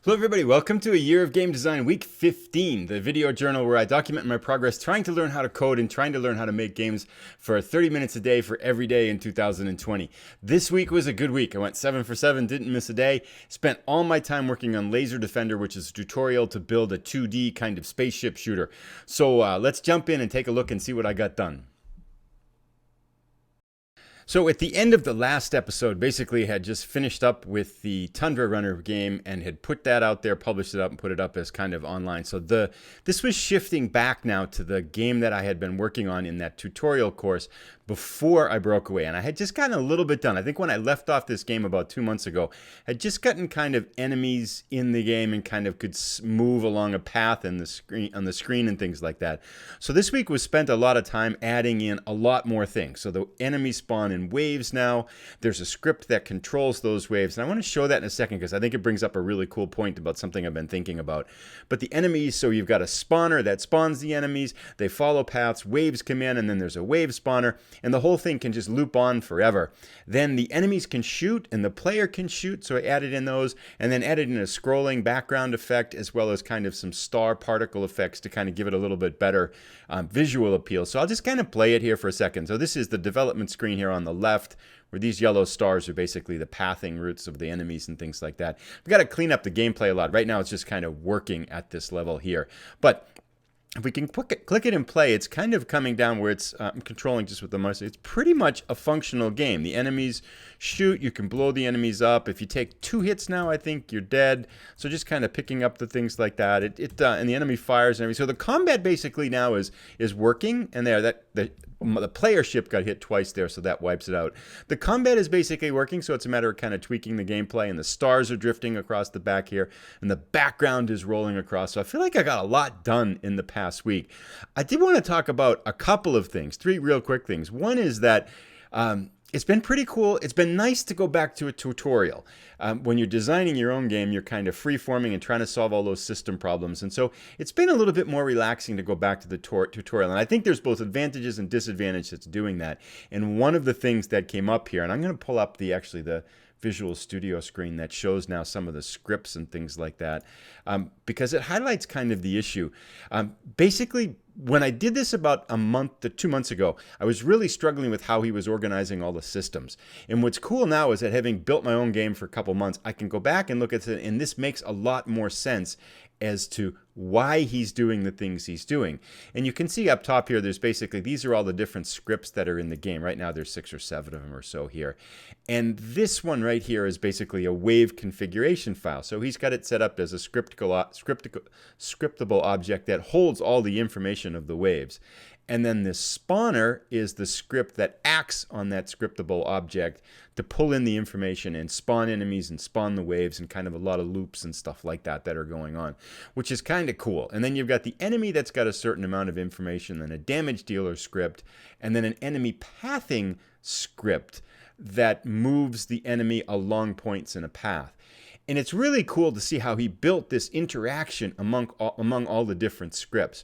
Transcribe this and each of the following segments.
Hello everybody, welcome to A Year of Game Design Week 15, the video journal where I document my progress trying to learn how to code and trying to learn how to make games for 30 minutes a day for every day in 2020. This week was a good week. I went 7 for 7, didn't miss a day, spent all my time working on Laser Defender, which is a tutorial to build a 2D kind of spaceship shooter. So let's jump in and take a look and see what I got done. So at the end of the last episode, basically had just finished up with the Tundra Runner game and had put that out there, published it up and put it up as kind of online. So this was shifting back now to the game that I had been working on in that tutorial course before I broke away. And I had just gotten a little bit done. I think when I left off this game about 2 months ago, I had just gotten kind of enemies in the game and kind of could move along a path in the screen, on the screen and things like that. So this week was spent a lot of time adding in a lot more things. So the enemies spawn in waves now. There's a script that controls those waves. And I want to show that in a second because I think it brings up a really cool point about something I've been thinking about. But the enemies, so you've got a spawner that spawns the enemies. They follow paths, waves come in, and then there's a wave spawner. And the whole thing can just loop on forever. Then the enemies can shoot and the player can shoot. So I added in those and then added in a scrolling background effect as well as kind of some star particle effects to kind of give it a little bit better visual appeal. So I'll just kind of play it here for a second. So this is the development screen here on the left where these yellow stars are basically the pathing routes of the enemies and things like that. We've got to clean up the gameplay a lot. Right now it's just kind of working at this level here. But if we can click it and play, it's kind of coming down where it's I'm controlling just with the mouse. It's pretty much a functional game. The enemies shoot. You can blow the enemies up. If you take 2 hits now, I think you're dead. So just kind of picking up the things like that. And the enemy fires and everything. So the combat basically now is working. And the player ship got hit twice there, so that wipes it out. The combat is basically working, so it's a matter of kind of tweaking the gameplay, and the stars are drifting across the back here, and the background is rolling across. So I feel like I got a lot done in the past week. I did want to talk about a couple of things, 3 real quick things. One is that it's been pretty cool. It's been nice to go back to a tutorial. When you're designing your own game, you're kind of free-forming and trying to solve all those system problems. And so it's been a little bit more relaxing to go back to the tutorial. And I think there's both advantages and disadvantages to doing that. And one of the things that came up here, and I'm going to pull up the Visual Studio screen that shows now some of the scripts and things like that, because it highlights kind of the issue. Basically, when I did this about a month to 2 months ago, I was really struggling with how he was organizing all the systems. And what's cool now is that having built my own game for a couple months, I can go back and look at it, and this makes a lot more sense as to why he's doing the things he's doing. And you can see up top here, there's basically, these are all the different scripts that are in the game. Right now, there's 6 or 7 of them or so here. And this one right here is basically a wave configuration file. So he's got it set up as a scriptable object that holds all the information of the waves. And then this spawner is the script that acts on that scriptable object to pull in the information and spawn enemies and spawn the waves and kind of a lot of loops and stuff like that are going on, which is kind of cool. And then you've got the enemy that's got a certain amount of information, then a damage dealer script, and then an enemy pathing script that moves the enemy along points in a path. And it's really cool to see how he built this interaction among all the different scripts.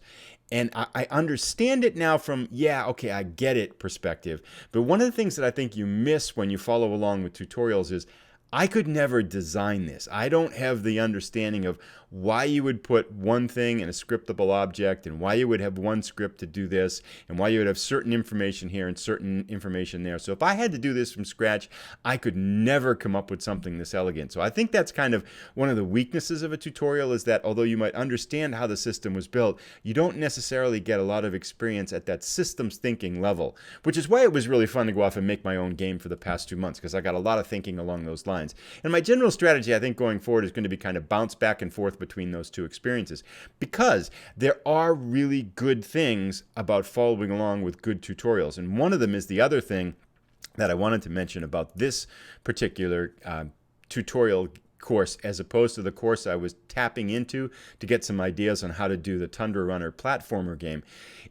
And I understand it now from, yeah, okay, I get it perspective. But one of the things that I think you miss when you follow along with tutorials is I could never design this. I don't have the understanding of why you would put one thing in a scriptable object and why you would have one script to do this and why you would have certain information here and certain information there. So if I had to do this from scratch, I could never come up with something this elegant. So I think that's kind of one of the weaknesses of a tutorial, is that although you might understand how the system was built, you don't necessarily get a lot of experience at that systems thinking level, which is why it was really fun to go off and make my own game for the past 2 months, because I got a lot of thinking along those lines. And my general strategy, I think, going forward is going to be kind of bounce back and forth between those 2 experiences, because there are really good things about following along with good tutorials. And one of them is the other thing that I wanted to mention about this particular tutorial course, as opposed to the course I was tapping into to get some ideas on how to do the Tundra Runner platformer game,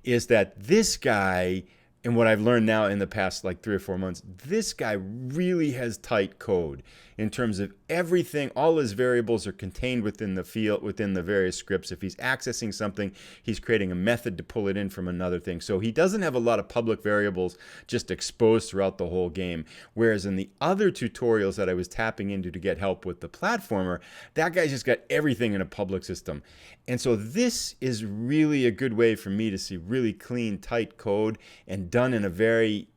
is that this guy and what I've learned now in the past like 3 or 4 months, this guy really has tight code in terms of everything. All his variables are contained within the field, within the various scripts. If he's accessing something, he's creating a method to pull it in from another thing. So he doesn't have a lot of public variables just exposed throughout the whole game. Whereas in the other tutorials that I was tapping into to get help with the platformer, that guy's just got everything in a public system. And so this is really a good way for me to see really clean, tight code and done in a very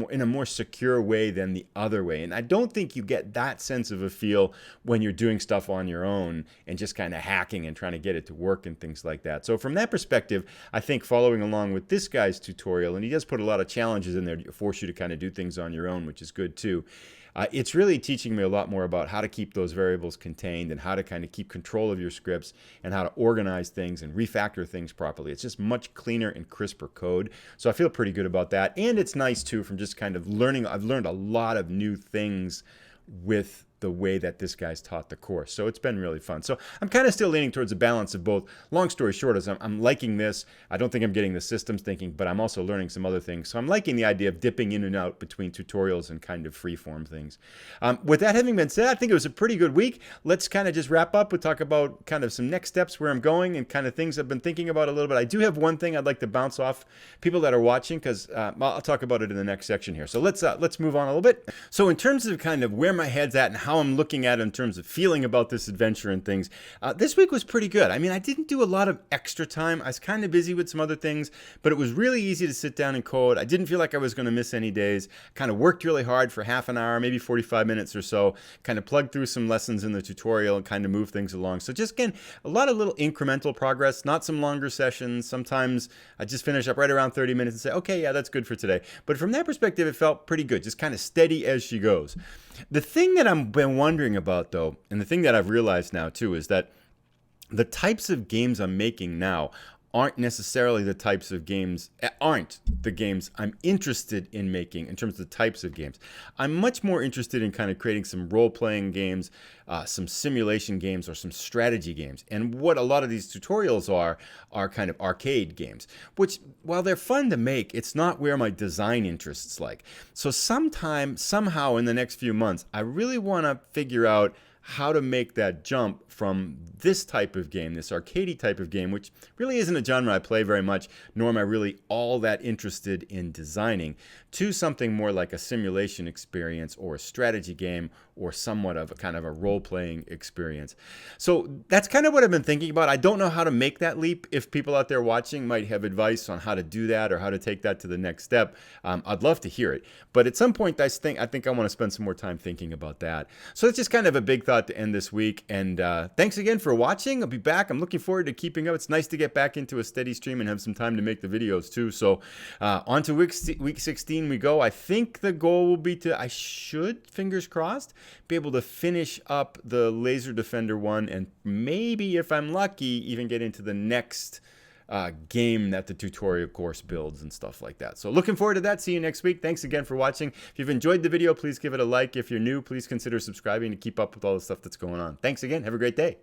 in a more secure way than the other way. And I don't think you get that sense of a feel when you're doing stuff on your own and just kind of hacking and trying to get it to work and things like that. So from that perspective, I think following along with this guy's tutorial, and he does put a lot of challenges in there to force you to kind of do things on your own, which is good too. It's really teaching me a lot more about how to keep those variables contained and how to kind of keep control of your scripts and how to organize things and refactor things properly. It's just much cleaner and crisper code. So I feel pretty good about that. And it's nice too from just kind of learning. I've learned a lot of new things with the way that this guy's taught the course. So it's been really fun. So I'm kind of still leaning towards a balance of both. Long story short is I'm liking this. I don't think I'm getting the systems thinking, but I'm also learning some other things. So I'm liking the idea of dipping in and out between tutorials and kind of freeform things. With that having been said, I think it was a pretty good week. Let's kind of just wrap up. We'll talk about kind of some next steps, where I'm going, and kind of things I've been thinking about a little bit. I do have one thing I'd like to bounce off people that are watching, because I'll talk about it in the next section here. So let's move on a little bit. So in terms of kind of where my head's at and how I'm looking at it in terms of feeling about this adventure and things, this week was pretty good. I mean, I didn't do a lot of extra time. I was kind of busy with some other things, but it was really easy to sit down and code. I didn't feel like I was going to miss any days. Kind of worked really hard for half an hour, maybe 45 minutes or so, kind of plugged through some lessons in the tutorial and kind of moved things along. So just, again, a lot of little incremental progress, not some longer sessions. Sometimes I just finish up right around 30 minutes and say, okay, yeah, that's good for today. But from that perspective, it felt pretty good, just kind of steady as she goes. The thing that I've been wondering about, though, and the thing that I've realized now, too, is that the types of games I'm making now aren't necessarily the types of games, aren't the games I'm interested in making in terms of the types of games. I'm much more interested in kind of creating some role-playing games, some simulation games, or some strategy games. And what a lot of these tutorials are kind of arcade games, which, while they're fun to make, it's not where my design interests like. So somehow in the next few months, I really want to figure out how to make that jump from this type of game, this arcadey type of game, which really isn't a genre I play very much, nor am I really all that interested in designing, to something more like a simulation experience or a strategy game or somewhat of a kind of a role-playing experience. So that's kind of what I've been thinking about. I don't know how to make that leap. If people out there watching might have advice on how to do that or how to take that to the next step, I'd love to hear it. But at some point, I think I want to spend some more time thinking about that. So it's just kind of a big thought to end this week. And thanks again for watching. I'll be back. I'm looking forward to keeping up. It's nice to get back into a steady stream and have some time to make the videos too. So on to week 16 we go. I think the goal will be to, I should, fingers crossed, be able to finish up the Laser Defender one, and maybe, if I'm lucky, even get into the next game that the tutorial course builds and stuff like that. So looking forward to that. See you next week. Thanks again for watching. If you've enjoyed the video, please give it a like. If you're new, please consider subscribing to keep up with all the stuff that's going on. Thanks again. Have a great day.